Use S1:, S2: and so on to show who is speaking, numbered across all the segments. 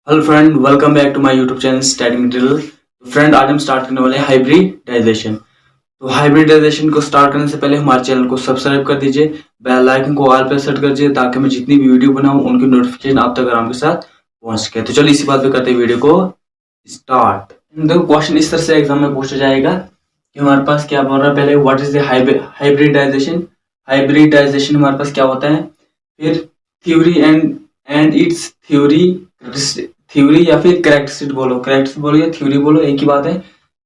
S1: Hello friend, welcome back to my YouTube channel study material. तो friend, आज हम start करने वाले हैं हाइब्रिडाइजेशन। तो हाइब्रिडाइजेशन को स्टार्ट करने से पहले हमारे चैनल को सब्सक्राइब कर दीजिए, बेल आइकन को ऑल पे सेट कर दीजिए ताकि मैं जितनी भी वीडियो बनाऊं उनकी नोटिफिकेशन आप तक आराम के साथ पहुंच सके। तो चलिए इसी बात पे करते हैं वीडियो को स्टार्ट। देखो, क्वेश्चन इस तरह से एग्जाम में पूछा जाएगा कि हमारे पास क्या बोल रहा है, पहले what is the hybridisation. Hybridisation हमारे पास क्या होता है, फिर थ्योरी एंड इट्स थ्योरी या फिर करेक्टरिस्टिक बोलो या थ्योरी बोलो, एक ही बात है।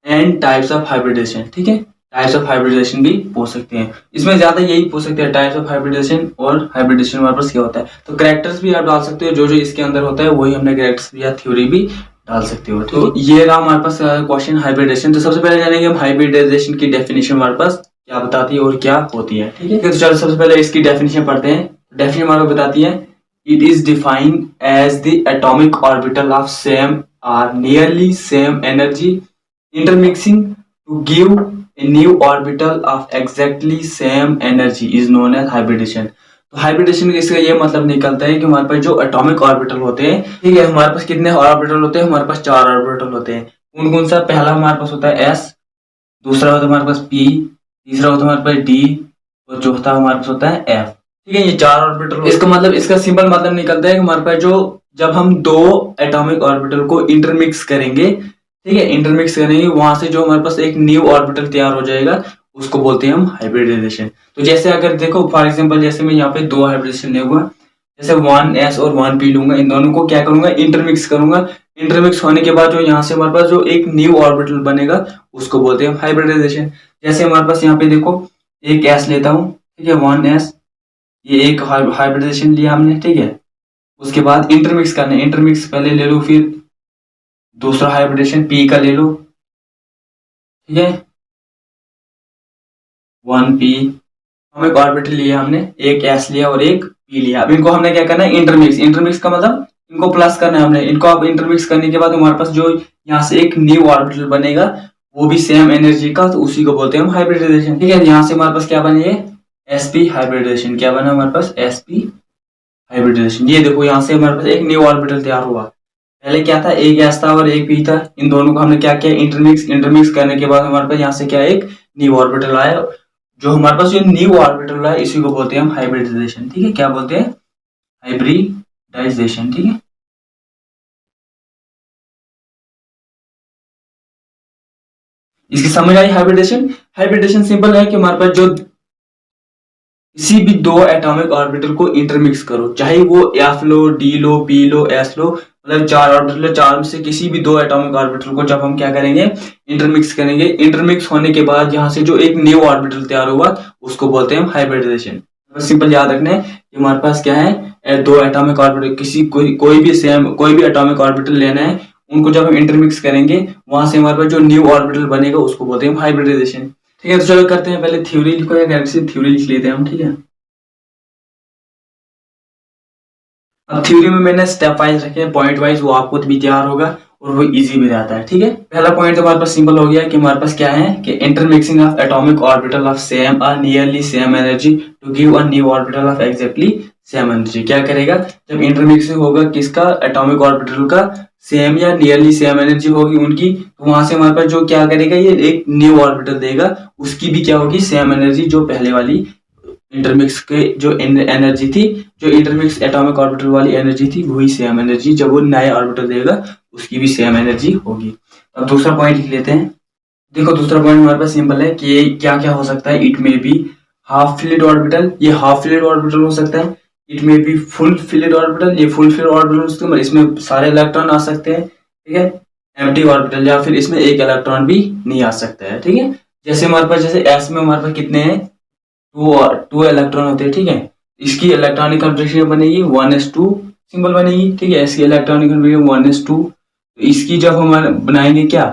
S1: एंड टाइप्स ऑफ हाइब्रिडेशन, ठीक है। टाइप्स ऑफ हाइब्रिडेशन भी पूछ सकते हैं, इसमें ज्यादा यही पूछ सकते हैं, टाइप्स ऑफ हाइब्रिडेशन और हाइब्रिडेशन हमारे पास क्या होता है। तो करेक्टर्स भी आप डाल सकते हो, जो जो इसके अंदर होता है वही हमने करेक्टर्स या थ्योरी भी डाल सकते हो। तो ये रहा हमारे पास क्वेश्चन हाइब्रिडेशन। तो सबसे पहले जानेंगे हम हाइब्रिडाइजेशन की डेफिनेशन हमारे पास क्या बताती है और क्या होती है, ठीक है। तो चलो सबसे पहले इसकी डेफिनेशन पढ़ते हैं। डेफिनेशन हमारे को बताती है, it is defined as the atomic orbital of same or nearly same energy intermixing to give a new orbital of exactly same energy is known as hybridization। तो हाइब्रिडेशन इसका ये मतलब निकलता है कि हमारे पास जो एटॉमिक ऑर्बिटल होते हैं, ठीक है, हमारे पास कितने ऑर्बिटल होते हैं, हमारे पास 4 ऑर्बिटल होते हैं। कौन कौन सा? पहला हमारे पास होता है s, दूसरा होता है हमारे पास p, तीसरा होता है हमारे पास d और चौथा हमारे पास होता है f। ठीक है, ये 4 ऑर्बिटल। इसका मतलब, इसका सिंपल मतलब निकलता है कि हमारे पास जो जब हम दो एटॉमिक ऑर्बिटल को इंटरमिक्स करेंगे, ठीक है, इंटरमिक्स करेंगे, वहां से जो हमारे पास एक न्यू ऑर्बिटल तैयार हो जाएगा उसको बोलते हैं हम हाइब्रिडाइजेशन। तो जैसे अगर देखो फॉर एग्जांपल, जैसे मैं यहाँ पे दो हाइब्रिडेशन लूंगा, जैसे 1s और 1p लूंगा, इन दोनों को क्या करूंगा, इंटरमिक्स करूंगा। इंटरमिक्स होने के बाद जो यहाँ से हमारे पास जो एक न्यू ऑर्बिटल बनेगा उसको बोलते हैं हम हाइब्रिडाइजेशन। जैसे हमारे पास यहाँ पे देखो एक s लेता हूँ, ठीक है, 1s, ये एक हाइब्रिडाइजेशन लिया हमने, ठीक है। उसके बाद इंटरमिक्स करना है, इंटरमिक्स पहले ले लो, फिर दूसरा हाइब्रिडेशन p का ले लो, ठीक है, 1p। हम एक ऑर्बिटल लिया हमने, एक s लिया और एक p लिया। अब इनको हमने क्या करना है, इंटरमिक्स। इंटरमिक्स का मतलब इनको प्लस करना है हमने, इनको अब इंटरमिक्स करने के बाद हमारे पास जो यहाँ से एक न्यू ऑर्बिटल बनेगा वो भी सेम एनर्जी का, तो उसी को बोलते हैं हम हाइब्रिडाइजेशन, ठीक है। यहाँ से हमारे पास क्या बने, sp हाइब्रिडाइजेशन। क्या बना हमारे पास, sp हाइब्रिडाइजेशन। ये देखो यहाँ से हमारे पास एक न्यू ऑर्बिटल तैयार हुआ। पहले क्या था, एक गैस था और एक पी था, इन दोनों को हमने क्या किया, इंटरमिक्स। इंटरमिक्स करने के बाद हमारे पास यहाँ से क्या, एक न्यू ऑर्बिटल आया। जो हमारे पास ये न्यू ऑर्बिटल आया इसी को बोलते हैं हम हाइब्रिडाइजेशन, ठीक है। क्या बोलते हैं, हाइब्रिडाइजेशन, ठीक है। इसकी समझ आई हाइब्रिडेशन। हाइब्रिडेशन सिंपल है कि हमारे पास जो किसी भी दो एटॉमिक ऑर्बिटल को इंटरमिक्स करो, चाहे वो एफ लो, डी लो, पी लो, एस लो, मतलब 4 ऑर्बिटल है, 4 में से किसी भी दो एटॉमिक ऑर्बिटल को जब हम क्या करेंगे, इंटरमिक्स करेंगे। इंटरमिक्स होने के बाद यहाँ से जो एक न्यू ऑर्बिटल तैयार हुआ उसको बोलते हैं हम हाइब्रिडाइजेशन। सिंपल याद रखना है कि हमारे पास क्या है, दो एटॉमिक ऑर्बिटल, कोई भी एटॉमिक ऑर्बिटल लेना है, उनको जब हम इंटरमिक्स करेंगे वहां से हमारे पास जो न्यू ऑर्बिटल बनेगा उसको बोलते हैं हम हाइब्रिडाइजेशन, ठीक है। तो चलो करते हैं, पहले थ्योरी लिखो या थ्योरी लिख लेते हैं हम, ठीक है। अब थ्योरी में मैंने स्टेप वाइज रखे हैं, पॉइंट वाइज, वो आपको भी तैयार होगा और वो इजी भी रहता है, ठीक है। पहला पॉइंट तो हमारे पास सिंपल हो गया कि हमारे पास क्या है कि intermixing of atomic orbital of same और nearly same energy to give a new orbital of exactly same energy. क्या करेगा, जब इंटरमिक्सिंग होगा किसका, एटॉमिक ऑर्बिटल का, सेम या नियरली सेम एनर्जी होगी उनकी, तो वहां से हमारे पास जो क्या करेगा, ये एक न्यू ऑर्बिटल देगा, उसकी भी क्या होगी, सेम एनर्जी जो पहले वाली इंटरमिक्स के जो एनर्जी थी, जो इंटरमिक्स एटॉमिक ऑर्बिटल वाली एनर्जी थी, वही सेम एनर्जी जब वो नया ऑर्बिटल देगा उसकी भी सेम एनर्जी होगी। अब दूसरा पॉइंट लिख लेते हैं। देखो दूसरा पॉइंट हमारे पास सिंपल है कि क्या क्या हो सकता है, इट में बी हाफ फिल्ड ऑर्बिटल, ये हाफ फिल्ड ऑर्बिटल हो सकता है। इट में बी फुल फिल्ड ऑर्बिटल, ये फुल फिल्ड ऑर्बिटल हो सकता है, इसमें सारे इलेक्ट्रॉन आ सकते हैं, ठीक है। एम्प्टी ऑर्बिटल, या फिर इसमें एक इलेक्ट्रॉन भी नहीं आ सकता है, ठीक है। जैसे हमारे पास, जैसे एस में हमारे पास कितने हैं, टू इलेक्ट्रॉन होते हैं, ठीक है। इसकी इलेक्ट्रॉनिक कॉन्फ़िगरेशन बनेगी 1s2 सिंबल बनेगी, ठीक है। इसकी इलेक्ट्रॉनिक कॉन्फ़िगरेशन 1s2। तो इसकी जब हम बनाएंगे क्या,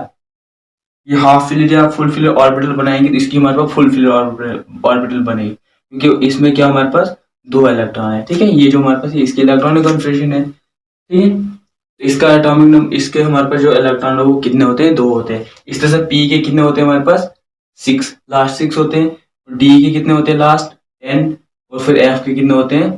S1: ये हाफ फिल्ड या फुल फिल्ड ऑर्बिटल बनाएंगे तो इसकी हमारे पास फुल फिल्ड ऑर्बिटल बनेगी, क्योंकि इसमें क्या हमारे पास दो इलेक्ट्रॉन है, ठीक है। ये जो हमारे पास इसकी इलेक्ट्रॉनिक कॉन्फ़िगरेशन है, ठीक है। तो इसका एटॉमिक नंबर, इसके हमारे पास जो इलेक्ट्रॉन है वो कितने होते हैं, 2 होते हैं। इस तरह से पी के कितने होते हैं हमारे पास, 6, लास्ट 6 होते हैं। डी के कितने होते हैं, लास्ट 10, और फिर एफ के कितने होते हैं,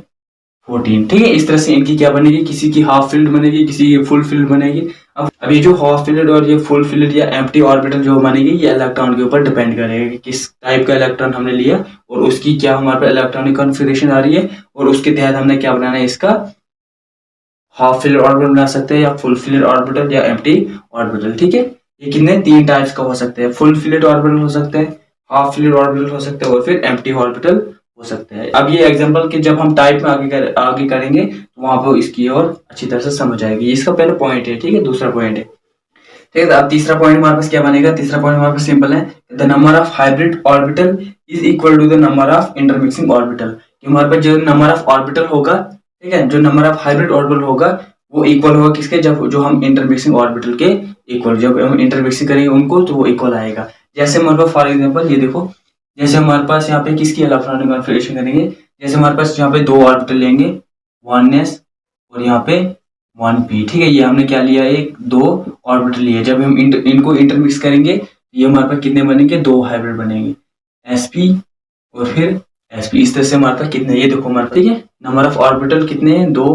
S1: 14। ठीक है, इस तरह से इनकी क्या बनेगी, किसी की हाफ फील्ड बनेगी, किसी की फुल फील्ड बनेगी। अब ये जो हाफ फील्ड और ये फुल फील्ड या एम्प्टी ऑर्बिटल जो बनेगी, ये इलेक्ट्रॉन के ऊपर डिपेंड करेगा कि किस टाइप का इलेक्ट्रॉन हमने लिया और उसकी क्या हमारे पास इलेक्ट्रॉनिक कॉन्फ़िगरेशन आ रही है, और उसके तहत हमने क्या बनाना है, इसका हाफ फील्ड ऑर्बिटल बना सकते हैं या फुल फील्ड ऑर्बिटल या एम्प्टी ऑर्बिटल। ठीक है, ये कितने तीन टाइप्स का हो सकते हैं, फुल फील्ड ऑर्बिटल हो सकते हैं, हाफ फील्ड ऑर्बिटल हो सकते हैं और फिर एम्प्टी ऑर्बिटल हो सकते हैं। अब ये एग्जांपल कि जब हम टाइप में आगे करेंगे तो वहां पर इसकी और अच्छी तरह से समझ आएगी। इसका पहले पॉइंट है, ठीक है, दूसरा पॉइंट है। ठीक है, तो अब तीसरा पॉइंट हमारे पास क्या बनेगा, तीसरा पॉइंट हमारे पास सिंपल है, the number of hybrid orbital is equal to the number of intermixing orbital. कि हमारे पास जो नंबर ऑफ ऑर्बिटल होगा, ठीक है, जो नंबर ऑफ हाइब्रिड ऑर्बिटल होगा वो इक्वल होगा किसके, जब जो हम इंटरमिक्सिंग ऑर्बिटल के इक्वल, जब हम इंटरमिक्सिंग करेंगे उनको तो वो इक्वल आएगा। जैसे हमारे पास फॉर एग्जाम्पल ये देखो, जैसे हमारे पास यहाँ पे किसकी इलेक्ट्रॉनिक कॉन्फ़िगरेशन करेंगे, जैसे हमारे पास यहाँ पे दो ऑर्बिटल लेंगे, 1s और यहाँ पे 1p। ठीक है, ये हमने क्या लिया, एक दो ऑर्बिटल लिए, जब हम इनको इंटरमिक्स करेंगे ये हमारे पास कितने बनेंगे, दो हाइब्रिड बनेंगे, sp और फिर sp। इस तरह से हमारे पास कितने, ये देखो हमारे पास, ठीक है, नंबर ऑफ ऑर्बिटल कितने हैं, दो,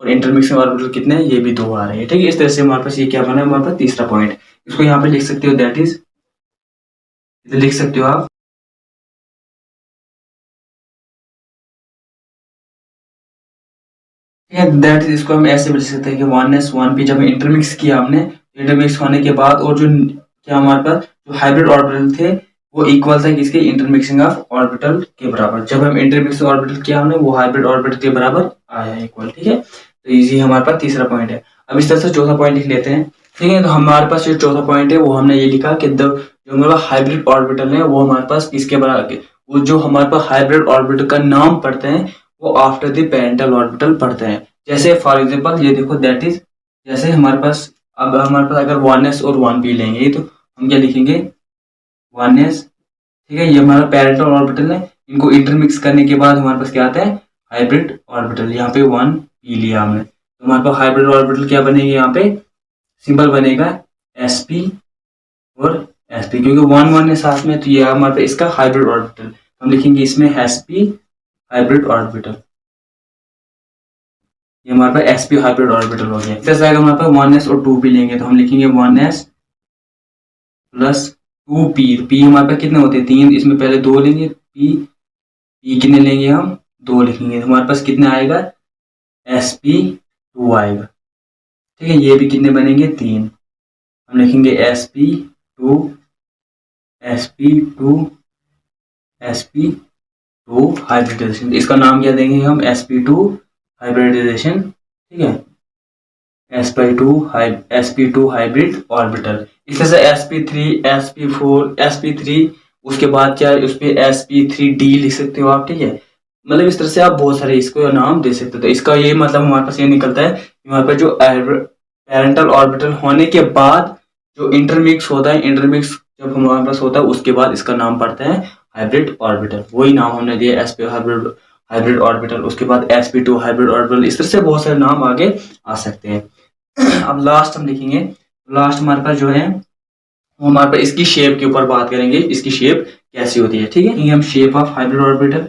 S1: और इंटरमिक्सिंग ऑर्बिटल कितने हैं, ये भी दो आ रहे हैं। ठीक है, इस तरह से हमारे पास ये क्या बना है, हमारे पास तीसरा पॉइंट। इसको यहाँ पे लिख सकते हो, दैट इज, लिख सकते हो आप, दैट इज, इसको हम ऐसे भी लिख सकते हैं कि 1s 1p जब इंटरमिक्स किया हमने, इंटरमिक्स होने के बाद और जो क्या हमारे पास जो हाइब्रिड ऑर्बिटल थे वो इक्वल था किसके, इंटरमिक्सिंग ऑफ ऑर्बिटल के बराबर। जब हम इंटरमिक्सिंग ऑर्बिटल किया हमने वो हाइब्रिड ऑर्बिटल के बराबर आया इक्वल। ठीक है, तो इजी हमारे पास तीसरा पॉइंट है। अब इस तरह से चौथा पॉइंट लिख लेते हैं। ठीक है, तो हमारे पास जो चौथा पॉइंट है वो हमने ये लिखा कि जो हमारा हाइब्रिड ऑर्बिटल है वो हमारे पास किसके बराबर, वो जो हमारे पास हाइब्रिड ऑर्बिटल का नाम पढ़ते हैं वो आफ्टर द पेरेंटल ऑर्बिटल पढ़ते हैं। जैसे फॉर एग्जांपल ये देखो, दैट इज, जैसे हमारे पास, अब हमारे पास अगर 1s और 1p लेंगे तो हम क्या लिखेंगे, 1s, ठीक है, ये हमारा पेरेंटल ऑर्बिटल है, इनको इंटरमिक्स करने के बाद हमारे पास क्या आता है, हाइब्रिड ऑर्बिटल। यहाँ पे 1p लिया हमने तो हमारे पास हाइब्रिड ऑर्बिटल क्या बनेगी, यहाँ पे सिंबल बनेगा sp और sp, क्योंकि 1 1 है साथ में तो ये हमारे पास इसका हाइब्रिड ऑर्बिटल, हम लिखेंगे इसमें sp हाइब्रिड ऑर्बिटल। ये हमारे पास sp हाइब्रिड ऑर्बिटल हो गया। जैसे अगर हमारे पास 1s और 2p लेंगे तो हम लिखेंगे 1s प्लस 2p। p हमारे पास कितने होते हैं, तीन, इसमें पहले दो लेंगे, p कितने लेंगे, हम दो लिखेंगे तो हमारे पास कितना आएगा, sp2 आएगा। ठीक है, ये भी कितने बनेंगे, तीन, हम लिखेंगे sp2 sp2 sp2 हाइब्रिडाइजेशन। इसका नाम क्या देंगे हम, sp2 हाइब्रिडाइजेशन। ठीक है, sp2 हाइब्रिड ऑर्बिटल। इस तरह से sp3 sp4 sp3, उसके बाद क्या है, उस पे sp3d लिख सकते हो आप। ठीक है, मतलब इस तरह से आप बहुत सारे इसको नाम दे सकते हो। तो इसका ये मतलब हमारे पास ये निकलता है कि हमारे पास जो पेरेंटल ऑर्बिटल होने के बाद जो इंटरमिक्स होता है, इंटरमिक्स जब हमारे पास होता है उसके बाद इसका नाम पड़ता है हाइब्रिड ऑर्बिटल। वही नाम हमने दिया sp हाइब्रिड हाइब्रिड ऑर्बिटल, उसके बाद sp2 हाइब्रिड ऑर्बिटल। इस तरह से बहुत सारे नाम आगे आ सकते हैं। अब लास्ट हम लिखेंगे, लास्ट हमारे पास जो है वो हमारे पास इसकी शेप के ऊपर बात करेंगे, इसकी शेप कैसी होती है। ठीक है, हम shape of hybrid orbital,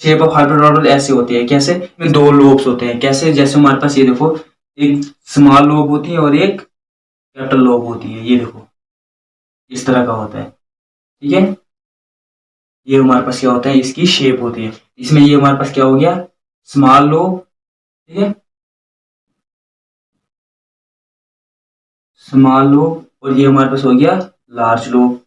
S1: shape of hybrid orbital ऐसी होती है, कैसे, में दो लोब्स होते हैं, कैसे, जैसे हमारे पास ये देखो, एक स्मॉल लोब होती है और एक कैपिटल लोब होती है, ये देखो इस तरह का होता है। ठीक है, ये हमारे पास क्या होता है, इसकी शेप होती है। इसमें ये हमारे पास क्या हो गया, स्मॉल लोब, ठीक है, स्मॉल लोब, और ये हमारे पास हो गया लार्ज लोब।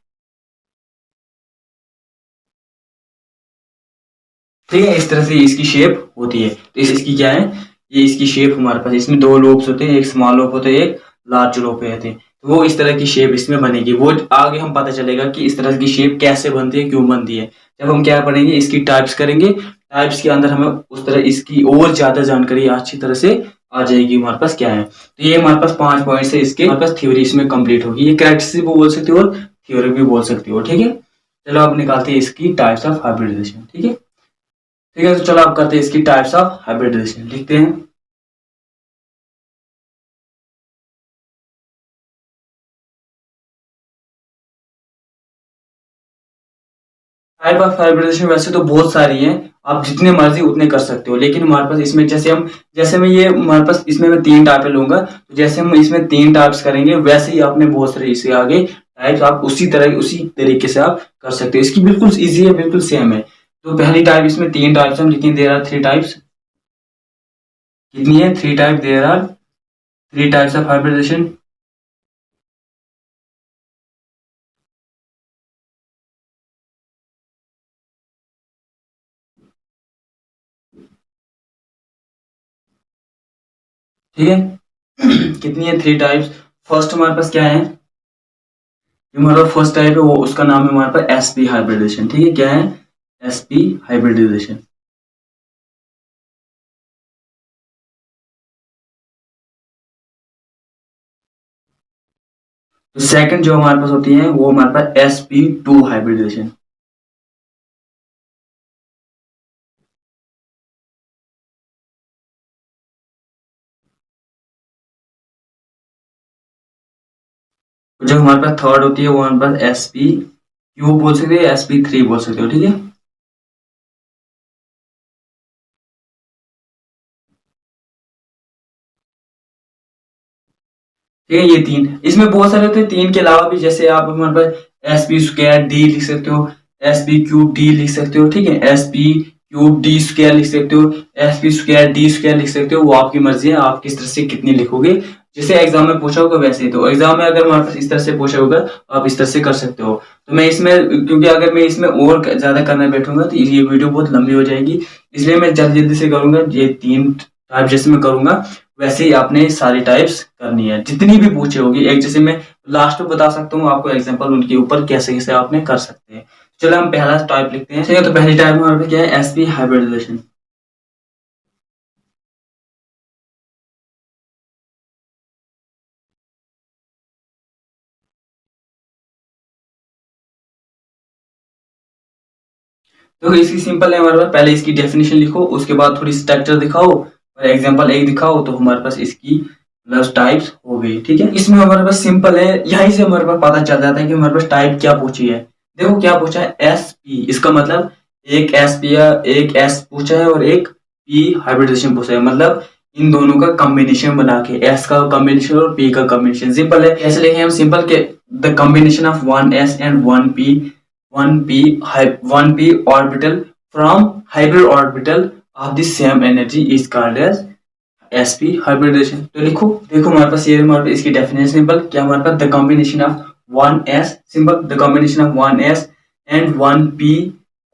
S1: ठीक है, इस तरह से इसकी शेप होती है। तो इसकी क्या है, ये इसकी शेप हमारे पास, इसमें दो लोब्स होते हैं, एक स्मॉल लोब होता है, एक लार्ज लोब होते हैं। तो वो इस तरह की शेप इसमें बनेगी, वो आगे हम पता चलेगा कि इस तरह की शेप कैसे बनती है, क्यों बनती है, जब हम क्या पढ़ेंगे, इसकी टाइप्स करेंगे। टाइप्स के अंदर हमें उस तरह इसकी और ज्यादा जानकारी अच्छी तरह से आ जाएगी हमारे पास क्या है। तो ये हमारे पास 5 पॉइंट्स है, इसके हमारे पास थ्योरी इसमें कंप्लीट होगी। ये कैरेक्टरिस्टिक भी बोल सकते हो और थ्योरी भी बोल सकते हो। ठीक है, चलो अब निकालते हैं इसकी टाइप्स ऑफ हाइब्रिडाइजेशन। ठीक है, ठीक है, तो चलो आप करते हैं इसकी टाइप्स ऑफ हाइब्रिडाइजेशन, लिखते हैं। टाइप ऑफ हाइब्रिडाइजेशन वैसे तो बहुत सारी हैं, आप जितने मर्जी उतने कर सकते हो, लेकिन हमारे पास इसमें जैसे मैं ये हमारे पास इसमें मैं 3 टाइप लूंगा, तो जैसे हम इसमें 3 टाइप्स करेंगे वैसे ही आपने बहुत सारे इससे आगे टाइप्स आप उसी तरीके से आप कर सकते हो। इसकी बिल्कुल ईजी है, बिल्कुल सेम है। तो पहली टाइप, इसमें 3 टाइप्स हम लिखेंगे, देयर आर 3 टाइप्स। कितनी है? 3 type, there are 3 types of hybridisation. ठीक है। कितनी है? 3 टाइप्स। फर्स्ट हमारे पास क्या है? जो हमारा फर्स्ट टाइप है वो उसका नाम है हमारे पास एसपी हाइब्रिडाइजेशन। ठीक है, क्या है? SP hybridisation. तो सेकंड जो हमारे पास होती है वो हमारे पास sp2 हाइब्रिडाइजेशन। तो जो हमारे पास थर्ड होती है वो हमारे पास sp क्यू बोल सकते हो, sp3 बोल सकते हो। ठीक है। ठीक है, ये 3, इसमें बहुत सारे होते हैं। 3 के अलावा भी जैसे आप हमारे पास sp² d लिख सकते हो, sp³ d लिख सकते हो। ठीक है, sp³ d² लिख सकते हो, sp² d² लिख सकते हो। वो आपकी मर्जी है, आप किस तरह से कितनी लिखोगे। जैसे एग्जाम में पूछा होगा वैसे ही, तो एग्जाम में अगर हमारे पास इस तरह से पूछा होगा आप इस तरह से कर सकते हो। तो मैं इसमें, क्योंकि अगर मैं इसमें और ज्यादा करने बैठूंगा तो ये वीडियो बहुत लंबी हो जाएगी, इसलिए मैं जल्दी जल्दी से करूंगा। ये 3 टाइप जैसे मैं करूंगा वैसे ही आपने सारी टाइप्स करनी है, जितनी भी पूछे होगी। एक जैसे मैं लास्ट में बता सकता हूँ आपको एग्जांपल उनके ऊपर कैसे कैसे आपने कर सकते हैं। चलो हम पहला टाइप लिखते हैं। ठीक है, तो पहली टाइप हमारे पे क्या है? SP hybridisation. तो इसकी सिंपल है हमारे पास, पहले इसकी डेफिनेशन लिखो, उसके बाद थोड़ी स्ट्रक्चर दिखाओ और एग्जांपल एक दिखाओ, तो हमारे पास इसकी प्लस टाइप्स हो गई। ठीक है, इसमें हमारे पास सिंपल है, यहीं से हमारे पास पता चल जाता है कि हमारे पास टाइप क्या पूछी है। देखो क्या पूछा है? एस पी, इसका मतलब एक एस पी या एक एस पूछा है और एक पी हाइब्रिडाइजेशन पूछा है, मतलब इन दोनों का कॉम्बिनेशन बना के, एस का कॉम्बिनेशन और पी का कॉम्बिनेशन। सिंपल है, कैसे लिखे हम? सिंपल के the combination of one s and one p orbital from hybrid orbital of the same energy is called as sp hybridization। तो लिखो, देखो हमारे पास ये हमारे पास इसकी डेफिनेशन सिंपल क्या हमारे पास? The combination of one s, simple the combination of one s and one p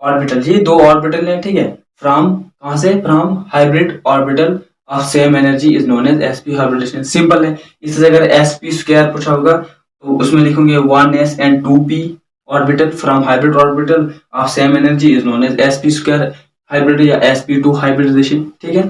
S1: orbital, ये 2 ऑर्बिटल है। ठीक है, फ्रॉम कहां से? From hybrid orbital of same energy is known as sp hybridization. Simple है। इस तरह अगर sp² पूछा होगा तो उसमें लिखोगे 1s and 2p orbital from hybrid orbital of same energy is known as sp² hybrid या sp2 hybridization। ठीक है।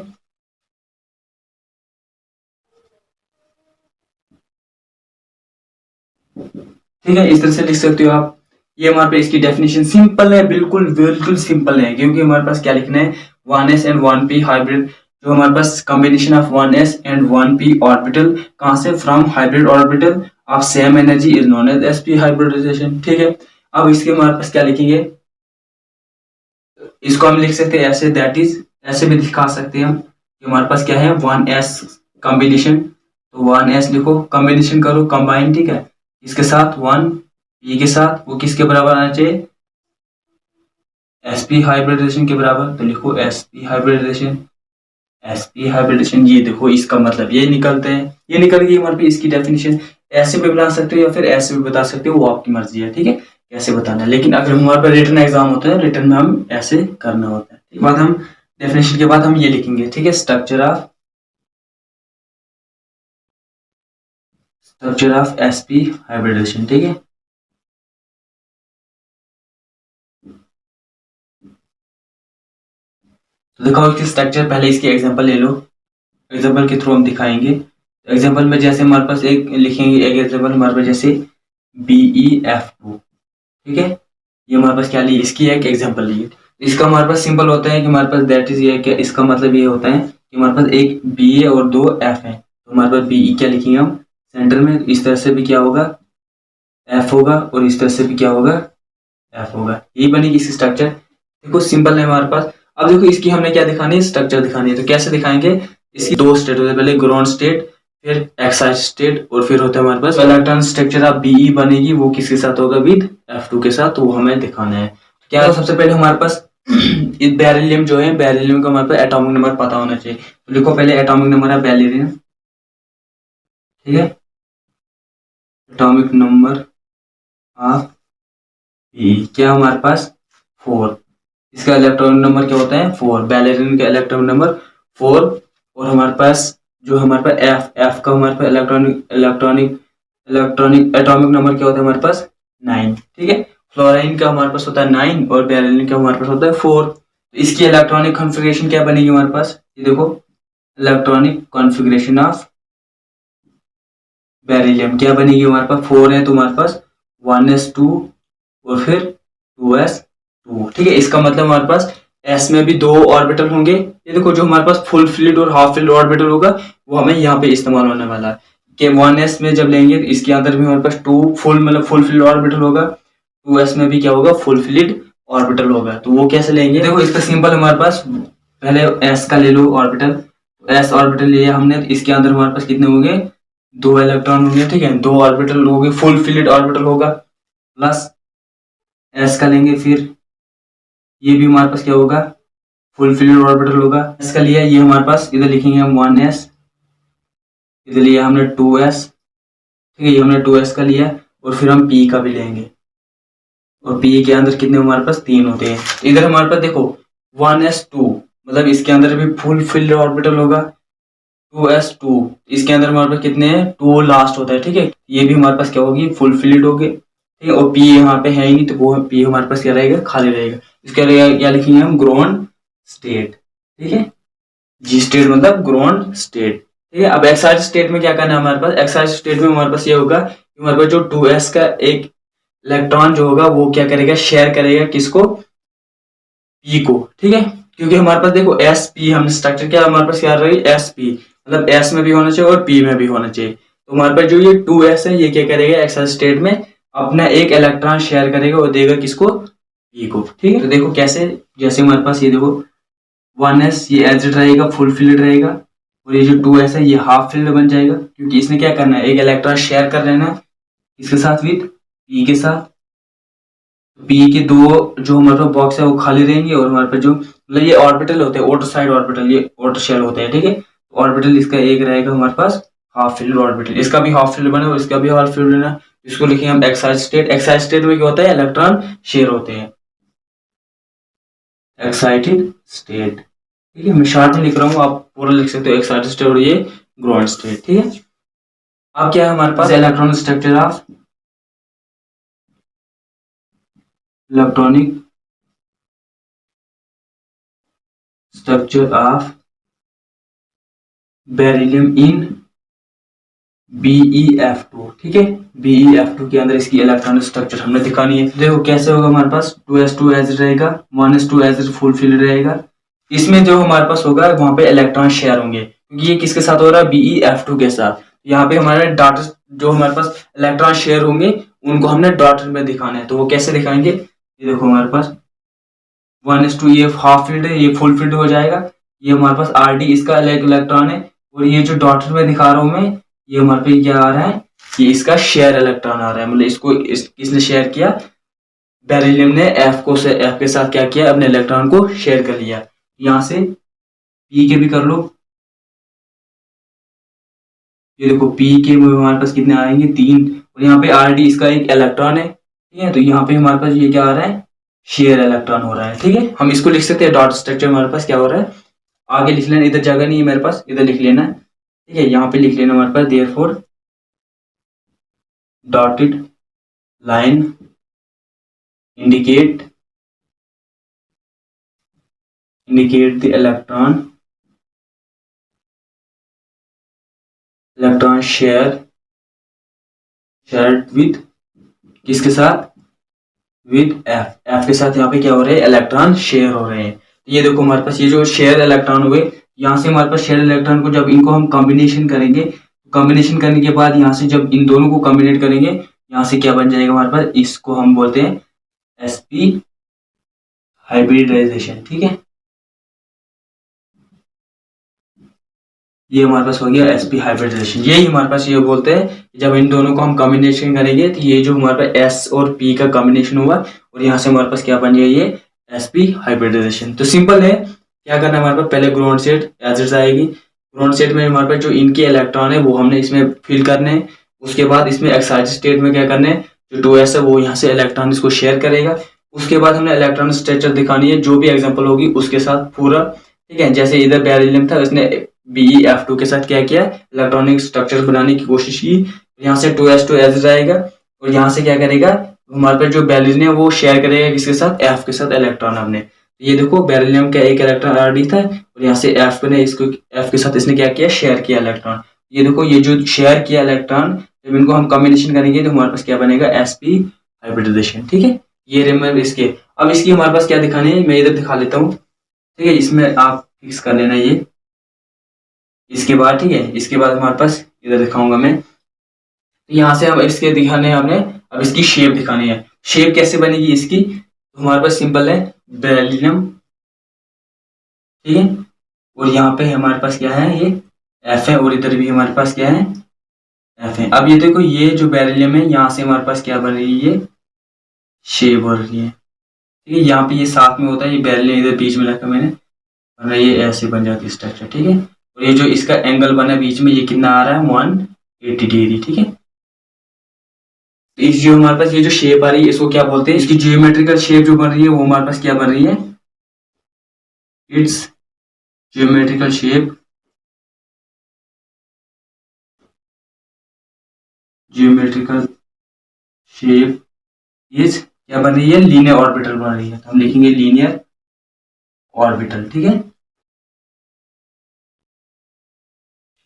S1: ठीक है, इस तरह से लिख सकते हो आप। ये हमारे पास इसकी डेफिनेशन सिंपल है, बिल्कुल बिल्कुल सिंपल है, क्योंकि हमारे पास क्या लिखना है? 1s एंड 1p हाइब्रिड, जो हमारे पास combination of 1s and 1p orbital कहां से? From hybrid orbital of same energy is known as sp hybridization. ठीक है, अब इसके हमारे पास क्या लिखेंगे? इसको हम लिख सकते हैं ऐसे, दैट इज, ऐसे भी दिखा सकते हैं हम कि हमारे पास क्या है? 1s कॉम्बिनेशन, तो 1s लिखो, कॉम्बिनेशन करो, कंबाइन। ठीक है, इसके साथ 1p के साथ, वो किसके बराबर आना चाहिए? sp हाइब्रिडाइजेशन के बराबर। तो लिखो sp हाइब्रिडाइजेशन, sp हाइब्रिडेशन। ये देखो इसका मतलब ये निकलते हैं, ये निकल गई हमारे पे इसकी डेफिनेशन। ऐसे भी बना सकते हो या फिर ऐसे भी बता सकते हो, वो आपकी मर्जी है। ठीक है, कैसे बताना है, लेकिन अगर हमारे पास रिटर्न एग्जाम होता है, रिटर्न में हम ऐसे करना होता है। ठीक बाद हम डेफिनेशन के बाद हम ये लिखेंगे। ठीक है, स्ट्रक्चर ऑफ sp हाइब्रिडेशन। ठीक है, तो देखो इसकी स्ट्रक्चर, पहले इसके एग्जांपल ले लो, एग्जांपल के थ्रू हम दिखाएंगे। एग्जांपल में जैसे हमारे पास एक लिखेंगे, एक एग्जांपल हमारे पास जैसे BeF2। ठीक है, ये हमारे पास क्या ली? इसकी एक एग्जांपल ली। इसका हमारे पास सिंपल होता है कि हमारे पास दैट इज ये, क्या इसका मतलब ये होता है कि हमारे पास एक बी है और 2 एफ है। तो हमारे पास बीई क्या लिखेंगे हम? सेंटर में इस तरह से भी क्या होगा? एफ होगा, और इस तरह से भी क्या होगा? F होगा, यही बनेगी इसकी स्ट्रक्चर। देखो सिंपल है हमारे पास। अब देखो इसकी हमने क्या दिखानी है, स्ट्रक्चर दिखानी है। तो कैसे दिखाएंगे, इसकी दो स्टेट होते हैं, पहले ग्राउंड स्टेट फिर एक्साइज स्टेट और फिर होता है हमारे पास इलेक्ट्रॉन स्ट्रक्चर ऑफ बीई बनेगी, वो किसके साथ होगा, विद F2 के साथ। तो वो हमें दिखाना है। क्या, सबसे पहले हमारे पास बेरिलियम जो है, बेरिलियम का हमारे पास एटॉमिक नंबर पता होना चाहिए। तो लिखो पहले एटॉमिक नंबर है बेरिलियम, ठीक है, एटॉमिक नंबर ऑफ बी क्या हमारे पास 4। इसका इलेक्ट्रॉनिक नंबर क्या होता है 4, बेरिलियम का इलेक्ट्रॉनिक नंबर 4। और हमारे पास जो हमारे पास एफ का हमारे पास इलेक्ट्रॉनिक एटॉमिक नंबर क्या होता है हमारे पास 9, ठीक है। फ्लोरीन का हमारे पास होता है 9 और बेरिलियम का हमारे पास होता है 4। तो इसकी इलेक्ट्रॉनिक कॉन्फ़िगरेशन क्या बनेगी हमारे पास, ये देखो इलेक्ट्रॉनिक कॉन्फ़िगरेशन ऑफ बेरिलियम क्या बनेगी हमारे पास, 4 है तो हमारे पास 1s2 और फिर 2s2, ठीक है। इसका मतलब हमारे पास s में भी 2 ऑर्बिटल होंगे। ये देखो जो हमारे पास फुल फिल्ड और हाफ फिल्ड ऑर्बिटल होगा वो हमें यहाँ पे इस्तेमाल होने वाला है कि 1s में जब लेंगे तो इसके अंदर भी हमारे पास 2 फुल फिल्ड ऑर्बिटल होगा, 2s में भी क्या होगा, फुल फिल्ड ऑर्बिटल होगा। तो वो कैसे लेंगे, देखो इसका सिंपल हमारे पास पहले s का ले लो ऑर्बिटल, s ऑर्बिटल लिया हमने, इसके अंदर हमारे पास कितने होंगे, 2 इलेक्ट्रॉन होंगे, ठीक है, 2 ऑर्बिटल होंगे, फुल फिल्ड ऑर्बिटल होगा, प्लस s का लेंगे, फिर ये भी हमारे पास क्या होगा, फुल फिल्ड ऑर्बिटल होगा। s का लिया, ये हमारे पास इधर लिखेंगे हम 1s, इधर लिया हमने 2s, ठीक है, ये हमने 2s का लिया। और फिर हम p का भी लेंगे, और p के अंदर कितने हमारे पास 3 होते हैं। तो इधर हमारे पास देखो 1s2 मतलब इसके अंदर भी फुल फिल्ड ऑर्बिटल होगा, 2s2 इसके अंदर हमारे पास कितने हैं, 2 लास्ट होता है, ठीक है, ये भी हमारे पास क्या होगी, फुल फिल्ड होगी, ठीक है। और p यहाँ पे है ही नहीं तो वो p हमारे पास क्या रहेगा, खाली रहेगा। इसके लिए क्या लिखेंगे हम, ग्राउंड स्टेट, ठीक है, जी स्टेट मतलब ग्राउंड स्टेट, ठीक है। अब एक्साइज स्टेट में क्या करना है हमारे पास, एक्साइज स्टेट में हमारे पास ये होगा कि हमारे पास जो 2s का एक इलेक्ट्रॉन जो होगा वो क्या करेगा, शेयर करेगा किसको, p को, ठीक है। क्योंकि हमारे पास देखो sp हमने स्ट्रक्चर क्या हमारे पास क्या रही, sp मतलब s में भी होना चाहिए और p में भी होना चाहिए। तो हमारे पास जो ये 2s है ये क्या करेगा, एक्साइज स्टेट में अपना एक इलेक्ट्रॉन शेयर करेगा और देगा किसको, p को, ठीक है। तो देखो कैसे, जैसे हमारे पास ये देखो 1s ये एजिड रहेगा, फुल फिल्ड रहेगा, और ये जो 2s है ये हाफ फिल्ड बन जाएगा, क्योंकि इसने क्या करना है, एक इलेक्ट्रॉन शेयर कर लेना है इसके साथ, विद p के साथ। p के दो जो हमारे पास बॉक्स है वो खाली रहेंगे, और हमारे पास जो मतलब ये ऑर्बिटल होते हैं, ऑटो साइड ऑर्बिटल, ये ऑटो शेल होते हैं, ठीक है। ऑर्बिटल इसका एक रहेगा हमारे पास हाफ फिल्ड ऑर्बिटल, इसका भी हाफ फिल्ड बने और इसका भी हाफ फिल्ड बना, इसको लिखेंगे हम एक्साइज स्टेट। एक्साइज स्टेट में क्या होता है, इलेक्ट्रॉन शेयर होते हैं, एक्साइटेड स्टेट, ठीक है। मैं शॉर्ट में लिख रहा हूँ, आप पूरा लिख सकते हो, एक्साइटेड स्टेट और ये ग्राउंड स्टेट, ठीक है। अब क्या है हमारे पास, electronic structure of electronic structure of beryllium in BeF2, ठीक है। BeF2 के अंदर इसकी इलेक्ट्रॉनिक स्ट्रक्चर हमने दिखानी है। देखो कैसे होगा, हमारे पास 2s2 एज रहेगा, 1s2 एज फुल फिल्ड रहेगा। इसमें जो हमारे पास होगा वहां पे इलेक्ट्रॉन शेयर होंगे, क्योंकि ये किसके साथ हो रहा है, BeF2 के साथ। यहाँ पे हमारे डॉट जो हमारे पास इलेक्ट्रॉन शेयर होंगे उनको हमने डॉटेड में दिखाना है। तो वो कैसे दिखाएंगे, ये देखो हमारे पास 1s2 ये हाफ फील्ड है, ये फुल फील्ड हो जाएगा, ये हमारे पास RD इसका इलेक्ट्रॉन है, और ये जो डॉटेड में दिखा रहा हूं मैं, ये हमारे पे क्या आ रहा है, ये इसका शेयर इलेक्ट्रॉन आ रहा है, मतलब इसको किसने शेयर किया, बेरिलियम ने F के साथ क्या किया, अपने इलेक्ट्रॉन को शेयर कर लिया। यहां से P के भी कर लो, ये देखो P के हमारे पास कितने आएंगे, 3, और यहाँ पे RD इसका एक इलेक्ट्रॉन है, ठीक है। तो यहाँ पे हमारे पास ये क्या आ रहा है, शेयर इलेक्ट्रॉन हो रहा है, ठीक है। हम इसको लिख सकते हैं डॉट स्ट्रक्चर हमारे पास क्या हो रहा है, आगे लिख लेना, इधर जगह नहीं है मेरे पास, इधर लिख लेना, ठीक है। यहाँ पे लिख लेना हमारे पास therefore dotted line indicate the electron shared with किसके साथ, विद F के साथ। यहाँ पे क्या हो रहे हैं, इलेक्ट्रॉन शेयर हो रहे हैं। ये देखो हमारे पास ये जो शेयर इलेक्ट्रॉन हुए, यहाँ से हमारे पास शेयर इलेक्ट्रॉन को जब इनको हम कॉम्बिनेशन करेंगे, कॉम्बिनेशन करने के बाद यहाँ से जब इन दोनों को कॉम्बिनेट करेंगे, यहाँ से क्या बन जाएगा हमारे पास, इसको हम बोलते हैं sp हाइब्रिडाइजेशन। ठीक है, ये हमारे पास हो गया sp हाइब्रिडाइजेशन। यही हमारे पास ये बोलते हैं कि जब इन दोनों को हम कॉम्बिनेशन करेंगे तो ये जो हमारे पास s और p का कॉम्बिनेशन हुआ और यहाँ से हमारे पास क्या बन गया, ये sp हाइब्रिडाइजेशन। तो सिंपल है, क्या करना है हमारे पास, पहले ग्राउंड स्टेट एज इट आएगी। ग्राउंड स्टेट में हमारे पास जो इनके इलेक्ट्रॉन है वो हमने इसमें फिल करने हैं। उसके बाद इसमें एक्साइटेड स्टेट में क्या करना है, जो 2s है वो यहाँ से इलेक्ट्रॉन इसको शेयर करेगा। उसके बाद हमने इलेक्ट्रॉन स्ट्रक्चर दिखानी है, जो भी एग्जांपल होगी उसके साथ पूरा। ठीक है, जैसे इधर बेरिलियम था, उसने BeF2 के साथ क्या किया, इलेक्ट्रॉनिक स्ट्रक्चर बनाने की कोशिश की। यहाँ से 2s2 एज जाएगा और यहाँ से क्या करेगा, हमारे पास जो बेरिलियम है वो शेयर करेगा किसके साथ, F के साथ इलेक्ट्रॉन अपने। ये देखो बेरिलियम का एक इलेक्ट्रॉन ऑलरेडी था और यहाँ से F ने इसको F के साथ इसने क्या किया, शेयर किया इलेक्ट्रॉन। ये देखो ये जो शेयर किया इलेक्ट्रॉन, जब इनको हम कॉम्बिनेशन करेंगे तो हमारे पास क्या बनेगा, sp हाइब्रिडाइजेशन। ठीक है, ये रिमेंबर इसके। अब इसकी हमारे पास क्या दिखाने है, मैं इधर दिखा लेता हूँ। ठीक है, इसमें आप फिक्स कर लेना ये इसके बाद। ठीक है, इसके बाद हमारे पास इधर दिखाऊंगा मैं। तो यहाँ से हम इसके दिखाने हैं हमने, अब इसकी शेप दिखानी है। शेप कैसे बनेगी इसकी, तो हमारे पास सिंपल है, बेरिलियम। ठीक है, और यहाँ पे हमारे पास क्या है, ये F है और इधर भी हमारे पास क्या है, F है। अब ये देखो ये जो बेरिलियम है यहाँ से हमारे पास क्या बन रही है, ये शेप बन रही है। ठीक है, यहाँ पे ये साथ में होता है, ये बेरिलियम इधर बीच में रखा मैंने, वरना ये ऐसे बन जाती है स्ट्रक्चर। ठीक है, और ये जो इसका एंगल बना बीच में, ये कितना आ रहा है, 180 डिग्री। ठीक है, तो इस जो हमारे पास ये जो शेप आ रही है इसको क्या बोलते हैं, इसकी जियोमेट्रिकल शेप जो बन रही है वो हमारे पास क्या बन रही है, it's geometrical shape, geometrical shape is क्या बन रही है, लीनियर ऑर्बिटल बन रही है। तो हम लिखेंगे लीनियर ऑर्बिटल। ठीक है,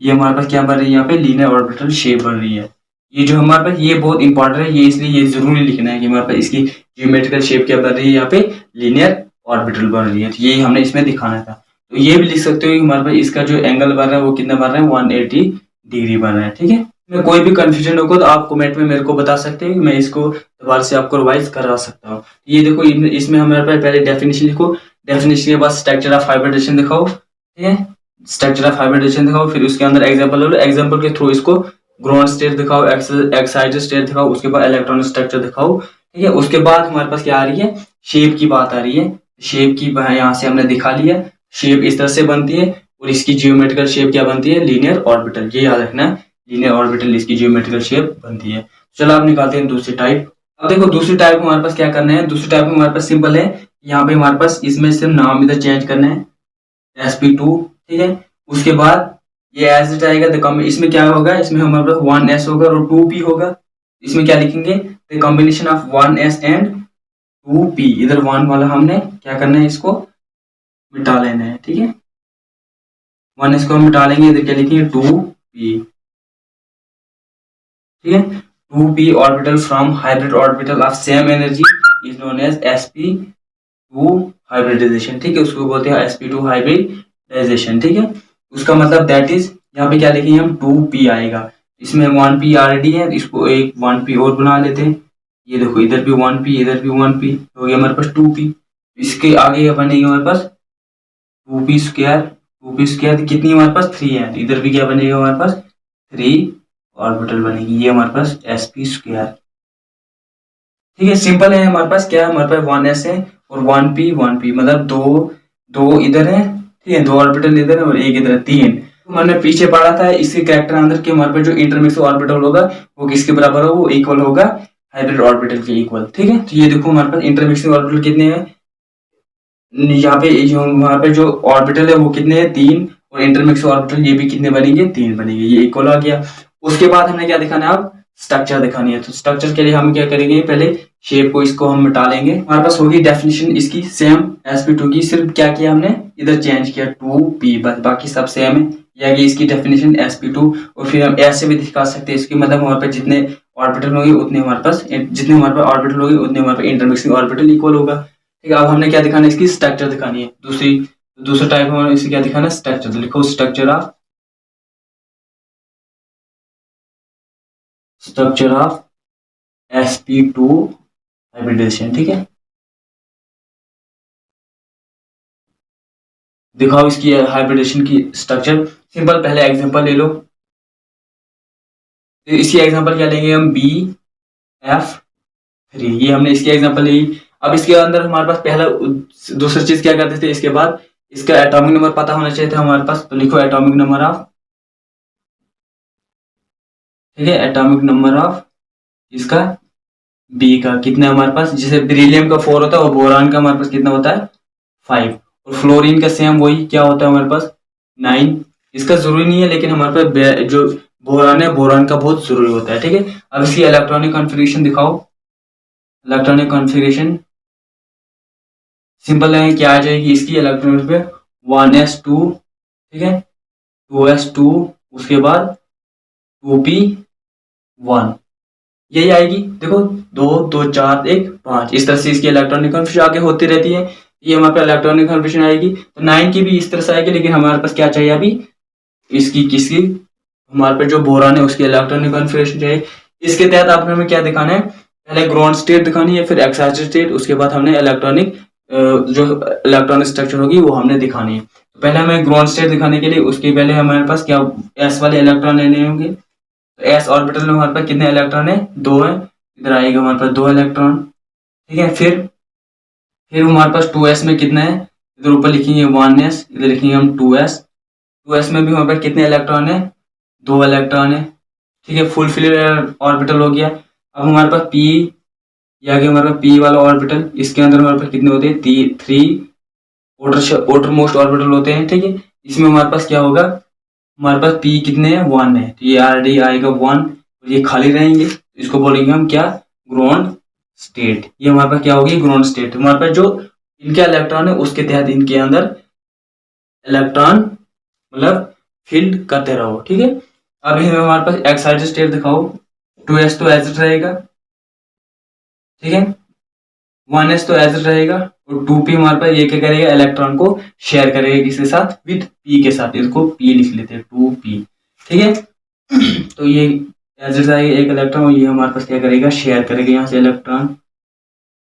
S1: ये हमारे पास क्या बन रही है, यहाँ पे लीनियर ऑर्बिटल शेप बन रही है। ये जो हमारे पास ये बहुत इंपॉर्टेंट है, ये इसलिए ये जरूरी लिखना है कि हमारे पास इसकी जियोमेट्रिकल शेप क्या बन रही है, यहाँ पे लीनियर ऑर्बिटल बन रही है। तो ये हमने इसमें दिखाना था। तो ये भी लिख सकते हो कि हमारे पास इसका जो एंगल बन रहा है वो कितना बन रहा है, 180 डिग्री बन रहा है। ठीक है, में कोई भी कंफ्यूजन होगा तो आप कमेंट में मेरे को बता सकते हैं, मैं इसको दोबारा से आपको रिवाइज करा सकता हूँ। ये देखो इसमें हमारे पास पहले डेफिनेशन लिखो, डेफिनेशन के बाद स्ट्रक्चर ऑफ हाइब्रिडेशन दिखाओ। ठीक है, स्ट्रक्चर ऑफ हाइब्रिडेशन दिखाओ, फिर उसके अंदर एग्जांपल लो, एग्जांपल के थ्रू इसको ग्राउंड स्टेट दिखाओ, एक्साइटेड स्टेट दिखाओ, उसके बाद इलेक्ट्रॉनिक स्ट्रक्चर दिखाओ। ठीक है, उसके बाद हमारे पास क्या आ रही है, शेप की बात आ रही है। शेप की यहाँ से हमने दिखा लिया, शेप इस तरह से बनती है और इसकी जियोमेट्रिकल शेप क्या बनती है, लीनियर ऑर्बिटल। ये याद रखना है, लीनियर ऑर्बिटल इसकी जियोमेट्रिकल शेप बनती है। चलो आप निकालते हैं दूसरी टाइप। अब देखो दूसरी टाइप हमारे पास क्या करना है, दूसरी टाइप में हमारे पास सिंपल है, यहाँ पे हमारे पास इसमें सिर्फ नाम इधर चेंज करना है, sp2। ठीक है, उसके बाद ये एज इट आएगा, तो इसमें क्या होगा, इसमें हमारे पास 1s होगा और 2p होगा। इसमें क्या लिखेंगे, the combination of 1s and 2p। इधर 1 वाला हमने क्या करना है, इसको मिटा लेना है। ठीक है, 1s को हम मिटा लेंगे, इधर क्या लिखेंगे, 2p। ठीक है, 2p orbital from hybrid orbital of same energy is known as sp2 hybridisation. ठीक है, उसको बोलते हैं sp2 हाइब्रिडाइजेशन। ठीक है, उसका मतलब दैट इज, यहाँ पे क्या लिखेंगे हम, 2p आएगा। इसमें 1p ऑलरेडी है, इसको एक 1p और बना लेते हैं। ये देखो इधर भी 1p, इधर भी 1p, हो गया हमारे पास 2p। इसके आगे क्या बनेगा हमारे पास, 2p स्क्वायर। 2p स्क्वायर कितनी हमारे पास, 3 है, तो इधर भी क्या बनेगा हमारे पास, 3 ऑर्बिटल बनेगी। ये हमारे पास sp स्क्वायर। ठीक है, सिंपल है, हमारे पास क्या है, हमारे पास 1s है और 1p मतलब दो दो इधर है। ठीक है, 2 ऑर्बिटल इधर है और एक इधर है, 3। तो हमने पीछे पढ़ा था इसके कैरेक्टर अंदर के, हमारे पास जो इंटरमिक्स ऑर्बिटल होगा वो किसके बराबर होगा, वो इक्वल होगा हाइब्रिड ऑर्बिटल के इक्वल। ठीक है, तो ये देखो हमारे पास इंटरमिक्सिंग ऑर्बिटल कितने हैं, यहाँ पे जो वहां पे जो ऑर्बिटल है वो कितने हैं, 3, और इंटरमिक्स ऑर्बिटल ये भी कितने बनेंगे, 3 बनेंगे, ये इक्वल आ गया। उसके बाद हमने क्या दिखाना है, अब स्ट्रक्चर दिखानी है। तो स्ट्रक्चर के लिए हम क्या करेंगे, पहले शेप को इसको हम मिटा लेंगे। हमारे पास होगी डेफिनेशन इसकी सेम sp2 की, सिर्फ क्या किया हमने, इधर चेंज किया 2p, बस बाकी सब सेम है। यह कि इसकी डेफिनेशन sp2। और फिर हम ऐसे भी दिखा सकते हैं इसकी, मतलब हमारे पास जितने ऑर्बिटल होंगे उतने हमारे पास, जितने हमारे पास ऑर्बिटल होंगे उतने हमारे पास इंटरमिक्सिंग ऑर्बिटल इक्वल होगा। ठीक है, अब हमने क्या दिखाना है, इसकी स्ट्रक्चर दिखानी है। दूसरा टाइप में इसे क्या दिखाना है, स्ट्रक्चर। तो लिखो स्ट्रक्चर ऑफ sp2 हाइब्रिडाइजेशन। ठीक है, दिखाओ इसकी हाइब्रिडेशन की स्ट्रक्चर। सिंपल पहले एग्जांपल ले लो। तो इसकी एग्जांपल क्या लेंगे हम, BF3, ये हमने इसकी एग्जांपल ली। अब इसके अंदर हमारे पास पहला दूसरी चीज क्या करते थे, इसके बाद इसका एटॉमिक नंबर पता होना चाहिए था हमारे पास। तो लिखो एटॉमिक नंबर ऑफ, ठीक है, एटॉमिक नंबर ऑफ इसका बी का कितना है हमारे पास, जैसे बेरिलियम का 4 होता है और बोरान का हमारे पास कितना होता है 5, और फ्लोरीन का सेम वही क्या होता है हमारे पास 9। इसका जरूरी नहीं है, लेकिन हमारे पास जो बोरान है, बोरान का बहुत जरूरी होता है, ठीक है। अब इसकी इलेक्ट्रॉनिक कॉन्फ़िगरेशन दिखाओ। इलेक्ट्रॉनिक कॉन्फ़िगरेशन सिंपल है, क्या आ जाएगी इसकी इलेक्ट्रॉनिक पे 1s2, ठीक है, 2s2, उसके बाद 2p1, यही आएगी। देखो 2 2 4 1 5, इस तरह से इसकी इलेक्ट्रॉनिक कन्फिग्रेशन आगे होती रहती है। ये हमारे पास इलेक्ट्रॉनिक कन्फिग्रेशन आएगी। तो 9 की भी इस तरह से आएगी, लेकिन हमारे पास क्या चाहिए अभी, इसकी किसकी, हमारे पास जो बोरान है उसकी इलेक्ट्रॉनिक कन्फिग्रेशन चाहिए। इसके तहत आपने हमें क्या दिखाना है, पहले ग्राउंड स्टेट दिखानी है, फिर एक्साइटेड स्टेट, उसके बाद हमने इलेक्ट्रॉनिक जो इलेक्ट्रॉनिक स्ट्रक्चर होगी वो हमने दिखानी है। तो पहले हमें ग्राउंड स्टेट दिखाने के लिए उसके पहले हमारे पास क्या एस वाले इलेक्ट्रॉन लेने होंगे। तो एस ऑर्बिटल में हमारे पास कितने इलेक्ट्रॉन है, 2 है, इधर आएगा हमारे पास 2 इलेक्ट्रॉन, ठीक है। फिर हमारे पास 2s में कितना है, इधर ऊपर लिखेंगे 1s, इधर लिखेंगे हम 2s। 2s में भी हमारे पास कितने इलेक्ट्रॉन है, 2 इलेक्ट्रॉन है, ठीक है। फुल फिल्ड ऑर्बिटल हो गया। अब हमारे पास p, ये आ गया हमारे पास p वाला ऑर्बिटल। इसके अंदर हमारे पास कितने होते हैं, 3 outer मोस्ट ऑर्बिटल होते हैं, ठीक है। इसमें हमारे पास क्या होगा, हमारे पास p कितने हैं, 1 है, तो ये RD आएगा 1, और ये खाली रहेंगे, इसको बोलेंगे हम क्या, ग्राउंड स्टेट। ये हमारे पास क्या होगी, ग्राउंड स्टेट। हमारे पास जो इनके इलेक्ट्रॉन है उसके तहत इनके अंदर इलेक्ट्रॉन मतलब फील्ड करते रहो, ठीक है। अब हमारे पास एक्साइटेड स्टेट दिखाओ। 2s तो एज रहेगा, ठीक है, 1s तो एज रहेगा, और 2p हमारे पास ये क्या करेगा, इलेक्ट्रॉन को शेयर करेगा किसके साथ, विद p के साथ। इसको p लिख लेते हैं, 2p, ठीक है। तो ये एज आएगा एक इलेक्ट्रॉन, और ये हमारे पास क्या करेगा, शेयर करेगा यहाँ से इलेक्ट्रॉन।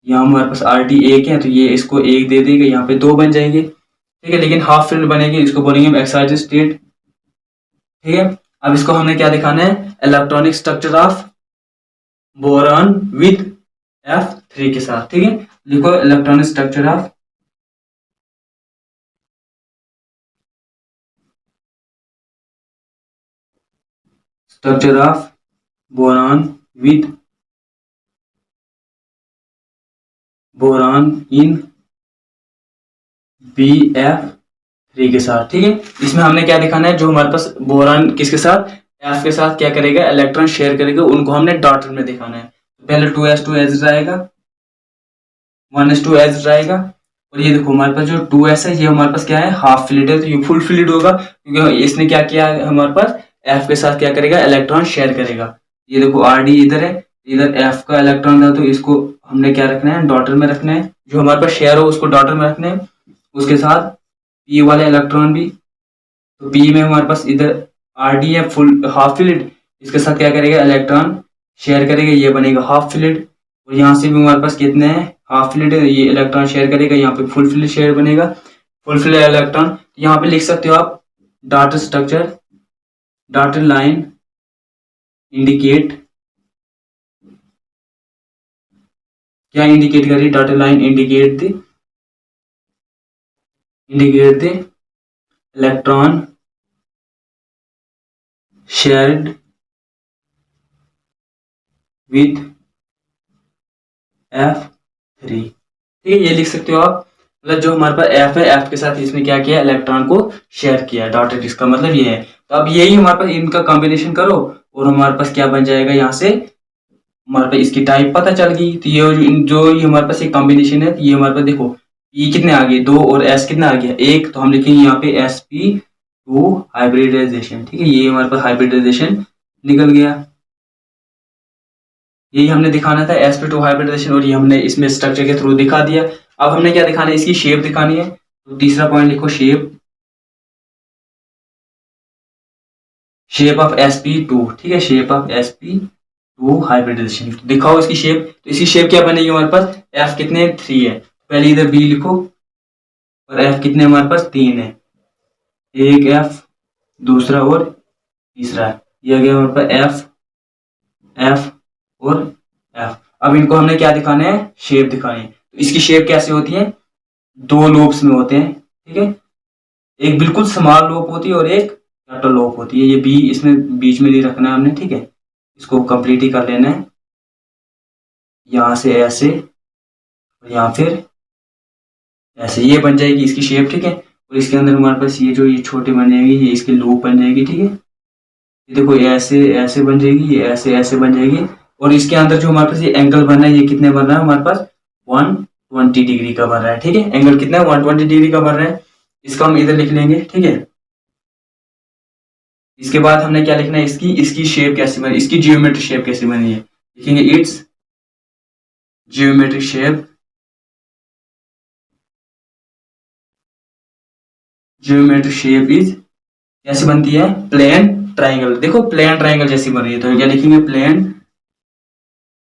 S1: यहाँ हमारे पास RD 1 है, तो ये इसको 1 दे देगा, यहाँ पे 2 बन जाएंगे, ठीक है। लेकिन हाफ फील्ड बनेगी, इसको बोलेंगे हम एक्साइटेड स्टेट, ठीक है। अब इसको हमें क्या दिखाना है, electronic structure of boron with F3 के साथ, ठीक है। लिखो electronic structure of boron with boron in BF3 के साथ, ठीक है। इसमें हमने क्या दिखाना है, जो हमारे पास बोरॉन किसके साथ, F के साथ क्या करेगा, इलेक्ट्रॉन शेयर करेगा, उनको हमने डॉटेड में दिखाना है। पहले 2s2 एज आएगा, 1s2 एज आएगा, और ये देखो हमारे पास जो 2s है ये हमारे पास क्या है, हाफ फिल्ड है, तो ये फुल फिल्ड होगा, क्योंकि इसने क्या किया है, हमारे पास F के साथ क्या करेगा, इलेक्ट्रॉन शेयर करेगा। ये देखो RD इधर है, इधर F का इलेक्ट्रॉन था, तो इसको हमने क्या रखना है, डॉटर में रखना है। जो हमारे पास शेयर हो उसको डॉटर में रखना है, उसके साथ P वाले इलेक्ट्रॉन भी। तो P में हमारे पास इधर RD है फुल हाफ फिल्ड, इसके साथ क्या करेगा, इलेक्ट्रॉन शेयर करेगा, ये बनेगा हाफ फिल्ड। और यहाँ से भी हमारे पास कितने हैं, हाफ फिल्ड है, ये इलेक्ट्रॉन शेयर करेगा, यहाँ पे फुल फिल्ड शेयर बनेगा, फुल फिल्ड इलेक्ट्रॉन। यहाँ पे लिख सकते हो आप dotted structure, dotted line indicate, क्या इंडिकेट करिए, dotted line indicate the electron shared with F3, ठीक है। ये लिख सकते हो आप, मतलब जो हमारे पास F है, F के साथ इसने क्या किया, इलेक्ट्रॉन को शेयर किया, डॉटेड, इसका मतलब ये है। तो अब यही हमारे पास इनका कॉम्बिनेशन करो, और हमारे पास क्या बन जाएगा, यहाँ से हमारे पास इसकी टाइप पता चल गई। तो ये जो ये हमारे पास एक कॉम्बिनेशन है, ये हमारे पास देखो P कितने आ गए, 2, और S कितना आ गया 1, तो हम लिखेंगे यहाँ पे sp2 हाइब्रिडाइजेशन, ठीक है। ये हमारे पास हाइब्रिडाइजेशन निकल गया, यही हमने दिखाना था, sp2 हाइब्रिडाइजेशन, और ये हमने इसमें स्ट्रक्चर के थ्रू दिखा दिया। अब हमने क्या दिखाना है, इसकी शेप दिखानी है। तो तीसरा पॉइंट लिखो, शेप ऑफ sp2, ठीक है, शेप ऑफ sp2 हाइब्रिडाइजेशन दिखाओ इसकी शेप। तो इसकी शेप क्या बनेगी, हमारे पास F कितने 3 है, पहले इधर B लिखो, और F कितने हमारे पास 3 है, एक F दूसरा और तीसरा, ये आ गया हमारे पास F और F। अब इनको हमने क्या दिखाना है, शेप दिखानी है। तो इसकी शेप कैसे होती है, दो लोब्स में होते हैं, ठीक है, एक बिल्कुल स्मॉल लोब होती है और एक कैपिटल लोब होती है। ये बी इसमें बीच में नहीं रखना है हमने, ठीक है, इसको कंप्लीट ही कर लेना है, यहाँ से ऐसे और यहाँ फिर ऐसे, ये बन जाएगी इसकी शेप, ठीक है। और इसके अंदर हमारे पास ये जो ये छोटे बन जाएंगे, ये इसकी लूप बन जाएगी, ठीक है, ये देखो ऐसे ऐसे बन जाएगी, ये ऐसे ऐसे बन जाएगी। और इसके अंदर जो हमारे पास ये एंगल बन रहा है, ये कितने बन रहा है हमारे पास 120 डिग्री का बन रहा है, ठीक है, एंगल कितना है 120 डिग्री का बन रहा है। इसका हम इधर लिख लेंगे, ठीक है। इसके बाद हमने क्या लिखना है, इसकी इसकी शेप कैसी बनी, इसकी जियोमेट्रिक शेप कैसी बनी है, लिखेंगे it's geometric shape, geometric shape is कैसे बनती है, प्लेन ट्राइंगल। देखो प्लेन ट्राइंगल जैसी बन रही है, तो क्या लिखेंगे, प्लेन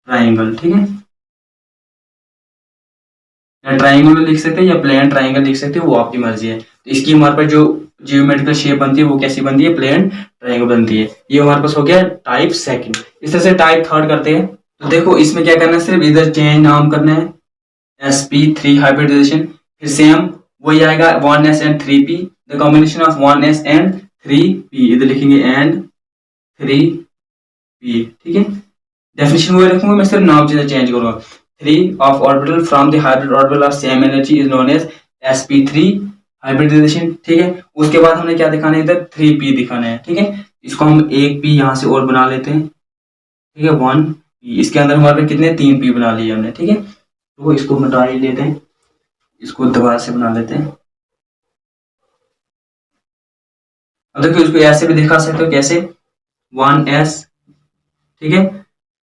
S1: ट्राइंगल, ठीक है, या ट्राइंगल लिख सकते हैं या प्लेन ट्राइंगल लिख सकते हैं, वो आपकी मर्जी है। तो इसकी हमारे पास जो जियोमेट्रिकल शेप बनती है वो कैसी बनती है, प्लेन ट्राइंगल बनती है। ये हमारे पास हो गया टाइप सेकंड। इस तरह से टाइप थर्ड करते हैं। तो देखो इसमें क्या करना है, सिर्फ इधर चेंज नाम करना है, sp3 हाइब्रिडाइजेशन, फिर सेम वही आएगा 1s and 3p, the combination of 1s and 3p, इधर लिखेंगे एंड 3p, ठीक है। डेफिनेशन वही रखूंगा, मैं सिर्फ नाम चेंज करूंगा। 3 of orbital from the hybrid orbital of same energy is known as sp3 hybridisation, ठीक है। उसके बाद हमने क्या दिखाना है, इधर 3p दिखाना है, ठीक है। इसको हम एक p यहाँ से और बना लेते हैं, ठीक है, 1p, इसके अंदर हमारे कितने 3p बना लिए हमने, ठीक है। तो इसको मिटा ही लेते हैं, इसको दोबारा से बना लेते हैं। अब देखो इसको ऐसे भी दिखा सकते हो, कैसे 1s, ठीक है,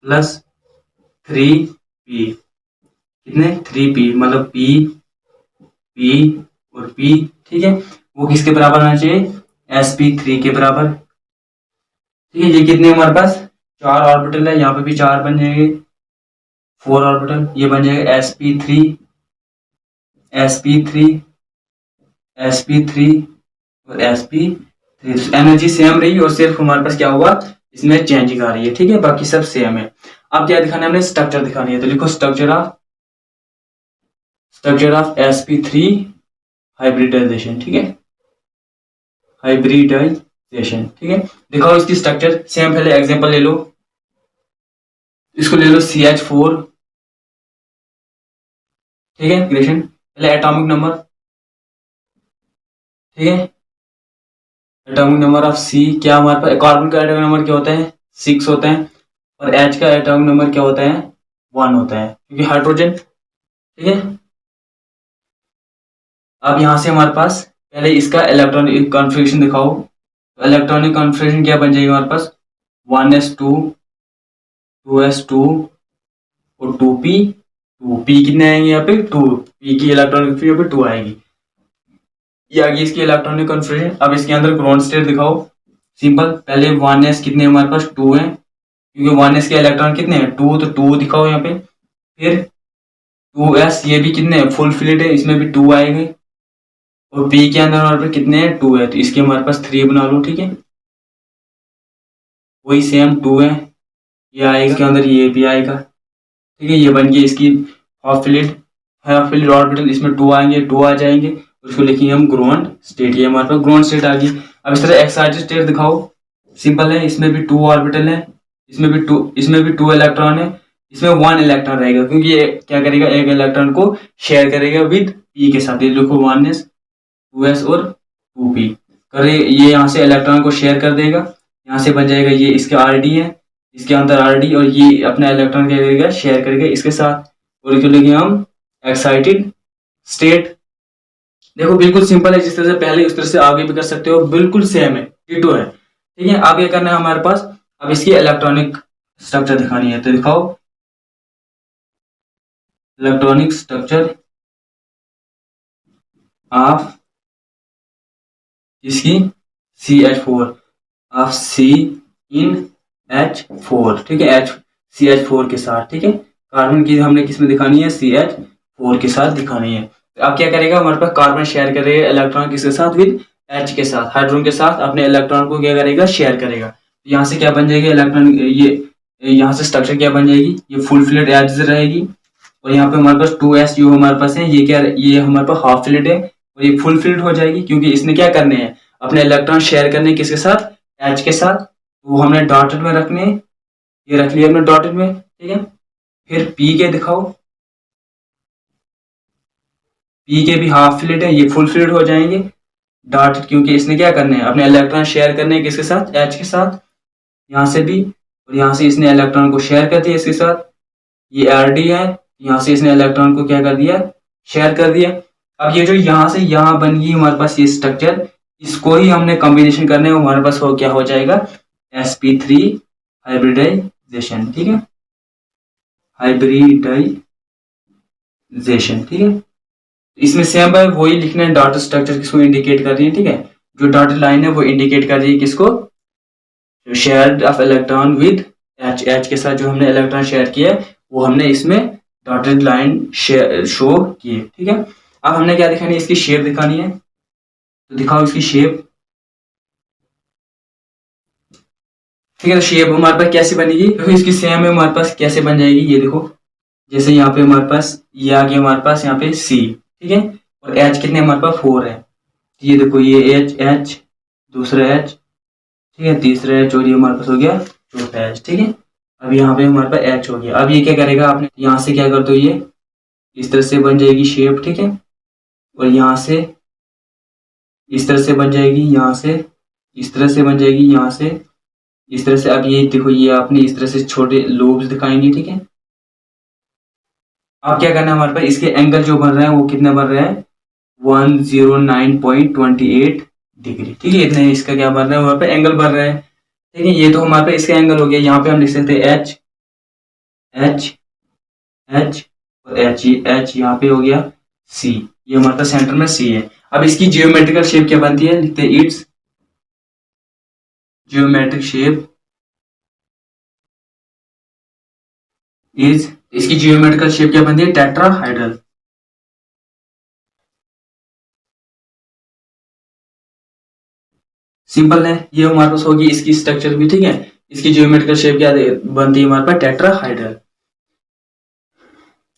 S1: प्लस 3p, कितने 3p, मतलब p p और p, ठीक है, वो किसके बराबर होना चाहिए, sp3 के बराबर, ठीक है। ये कितने हमारे पास 4 ऑर्बिटल है, यहाँ पे भी 4 बन जाएंगे, 4 ऑर्बिटल, ये बन जाएगा sp3 sp3 sp3 और sp3। एनर्जी सेम रही और सिर्फ हमारे पास क्या हुआ, इसमें चेंजिंग आ रही है, ठीक है, बाकी सब सेम है। अब क्या दिखाना है, हमने स्ट्रक्चर दिखानी है, तो लिखो स्ट्रक्चर ऑफ sp3 हाइब्रिडाइजेशन, ठीक है, हाइब्रिडाइजेशन, ठीक है। दिखाओ इसकी स्ट्रक्चर सेम, पहले एग्जांपल ले लो, इसको ले लो CH4, ठीक है, रिलेशन पहले एटॉमिक नंबर, ठीक है, एटॉमिक नंबर ऑफ C, क्या हमारे पास कार्बन का एटॉमिक नंबर क्या होता है 6 होता है, और H का एटॉमिक नंबर क्या होता है 1 होता है, क्योंकि हाइड्रोजन, ठीक है। अब यहां से हमारे पास पहले इसका इलेक्ट्रॉनिक कॉन्फ़िगरेशन दिखाओ, तो इलेक्ट्रॉनिक कॉन्फ़िगरेशन क्या बन जाएगी हमारे पास 1s2 2s2 और 2p कितने आएंगे यहाँ पे 2p की इलेक्ट्रॉनिक यहाँ पे 2 आएगी, ये आ गई इसकी इलेक्ट्रॉनिक कॉन्फ़िगरेशन। अब इसके अंदर ग्राउंड स्टेट दिखाओ, सिंपल, पहले 1s कितने हमारे पास 2 है, क्योंकि 1s के इलेक्ट्रॉन कितने हैं 2, तो 2 दिखाओ यहाँ पे, फिर 2s ये भी कितने फुल फिल्ड है, इसमें भी 2 आएंगे, और p के अंदर हमारे पास कितने हैं 2 है, तो इसके हमारे पास 3 बना लो, ठीक है, वही सेम 2 है, ये आएगा, इसके अंदर ये भी आएगा, ठीक है, ये बन गई इसकी हाफ फिल्ड ऑर्बिटल, इसमें 2 आएंगे, 2 आ जाएंगे, उसको लिखेंगे हम ग्राउंड स्टेट, ये हमारे पास ग्राउंड स्टेट आ गई। अब इस तरह एक्साइटेड स्टेट दिखाओ, सिंपल है, इसमें भी 2 ऑर्बिटल है, इसमें भी 2 इलेक्ट्रॉन है, इसमें 1 इलेक्ट्रॉन रहेगा, क्योंकि ये क्या करेगा, एक इलेक्ट्रॉन को शेयर करेगा विद p के साथ, ये देखो 1s 2s और 2p करे, ये यहाँ से इलेक्ट्रॉन को शेयर कर देगा, यहाँ से बन जाएगा ये इसका rd है, इसके अंदर rd, और ये अपना इलेक्ट्रॉन क्या करेगा, शेयर करेगा इसके साथ, और इसको लेंगे हम एक्साइटेड स्टेट। देखो बिल्कुल सिंपल है, जिस तरह से पहले उस तरह से आगे भी कर सकते हो, बिल्कुल सेम है, डिटो है, ठीक है। आगे करना है हमारे पास, अब इसकी इलेक्ट्रॉनिक स्ट्रक्चर दिखानी है, तो दिखाओ इलेक्ट्रॉनिक स्ट्रक्चर ऑफ इसकी CH4 of C in H4, ठीक है, CH4 के साथ, ठीक है, कार्बन की हमने किस में दिखानी है CH4 के साथ दिखानी है। अब क्या करेगा, हमारे पास कार्बन शेयर करेगा इलेक्ट्रॉन किसके साथ, विद H के साथ, हाइड्रोजन के साथ अपने इलेक्ट्रॉन को क्या करेगा, शेयर करेगा। यहाँ से क्या बन जाएगी इलेक्ट्रॉन, ये यहाँ से स्ट्रक्चर क्या बन जाएगी, ये फुल फिलेट एज रहेगी, और यहाँ पे हमारे पास 2s जो हमारे पास है, ये क्या, ये हमारे पास हाफ फिलेट है, और ये फुल फिलेट हो जाएगी, क्योंकि इसने क्या करने हैं, अपने इलेक्ट्रॉन शेयर करने किसके साथ, H के साथ। तो वो हमने डॉटेड में रखने हैं, ये रख लिया हमने डॉटेड में, ठीक है। फिर P के दिखाओ, P के भी हाफ फिलेट है, ये फुल फिलेट हो जाएंगे डॉटेड, क्योंकि इसने क्या करने हैं, अपने इलेक्ट्रॉन शेयर करने हैं किसके साथ, H के साथ, यहाँ से भी, और यहाँ से इसने इलेक्ट्रॉन को शेयर कर दिया इसके साथ, ये Rd है, यहाँ से इसने इलेक्ट्रॉन को क्या कर दिया, शेयर कर दिया। अब ये जो यहाँ से यहाँ बन गई हमारे पास ये स्ट्रक्चर, इसको ही हमने कॉम्बिनेशन करने में हमारे पास हो क्या हो जाएगा, sp3 हाइब्रिडाइजेशन, ठीक है, हाइब्रिडाइजेशन, ठीक है। इसमें सेम है, वही लिखना है, डॉट स्ट्रक्चर किसको इंडिकेट कर रही है, ठीक है, जो डॉटेड लाइन है वो इंडिकेट कर रही है किसको, share of electron with H के साथ जो हमने इलेक्ट्रॉन शेयर किया वो हमने इसमें डॉटेड लाइन शो किए, ठीक है। अब हमने क्या दिखानी है, इसकी शेप दिखानी है, तो दिखाओ इसकी शेप, ठीक है। तो शेप हमारे पास कैसे बनेगी, देखो इसकी सेम है हमारे पास कैसे बन जाएगी, ये देखो, जैसे यहाँ पे हमारे पास ये आ गया हमारे पास यहाँ पे C, ठीक है, और H कितने हमारे पास 4 है, ये देखो ये H, दूसरा H, ठीक है, तीसरा H, और ये हमारे पास हो गया चौथा H, ठीक है। अब यहाँ पे हमारे पास H हो गया। अब ये क्या करेगा, आपने यहाँ से क्या कर दो, ये इस तरह से बन जाएगी शेप, ठीक है, और यहाँ से इस तरह से बन जाएगी, यहाँ से इस तरह से बन जाएगी, यहाँ से इस तरह से। अब ये देखो, ये आपने इस तरह से छोटे लोब्स दिखाएंगे, ठीक है। अब क्या करना है हमारे पास, इसके एंगल जो बन रहे हैं वो कितने बन रहे हैं, 109.28 डिग्री, ठीक है, इतने इसका क्या बन रहा है, हमारे पास एंगल बन रहा है, ठीक है। ये तो हमारे पास इसका एंगल हो गया। यहाँ पे हम लिख सकते हैं H, H, H और H, H यहाँ पे हो गया C, ये हमारे पास सेंटर में C है। अब इसकी जियोमेट्रिकल शेप क्या बनती है, लिखते हैं इट्स जियोमेट्रिक शेप इज, इसकी जियोमेट्रिकल शेप क्या बनती है, टेट्राहाइड्रल, सिंपल है। ये हमारे पास होगी इसकी स्ट्रक्चर भी, ठीक है, इसकी जियोमेट्रिकल शेप क्या बनती है हमारे पास, टेट्राहाइड्रल,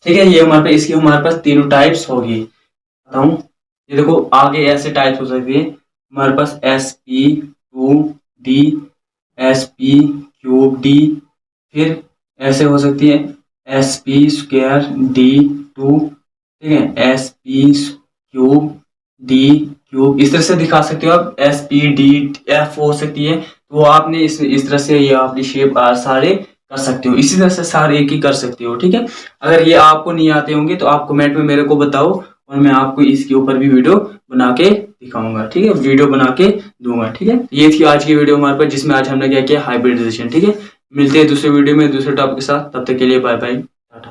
S1: ठीक है। ये हमारे पास इसकी हमारे पास तीनों टाइप्स होगी, बताऊं, ये देखो आगे ऐसे टाइप्स हो सकती है हमारे पास, sp2d, sp3d, फिर ऐसे हो सकती है sp2d2, ठीक है, sp3d3, इस तरह से दिखा सकते हो आप, spdf हो सकती है। तो आपने इस तरह से ये अपनी शेप सारे कर सकते हो, इसी तरह से सारे एक ही कर सकते हो, ठीक है। अगर ये आपको नहीं आते होंगे तो आप कमेंट में मेरे को बताओ, और मैं आपको इसके ऊपर भी वीडियो बना के दिखाऊंगा, ठीक है, वीडियो बना के दूंगा, ठीक है। ये थी आज की वीडियो हमारे पास, जिसमें आज हमने क्या किया, हाइब्रिडाइजेशन, ठीक है। मिलते हैं दूसरे वीडियो में दूसरे टॉपिक के साथ, तब तक के लिए बाय बाय।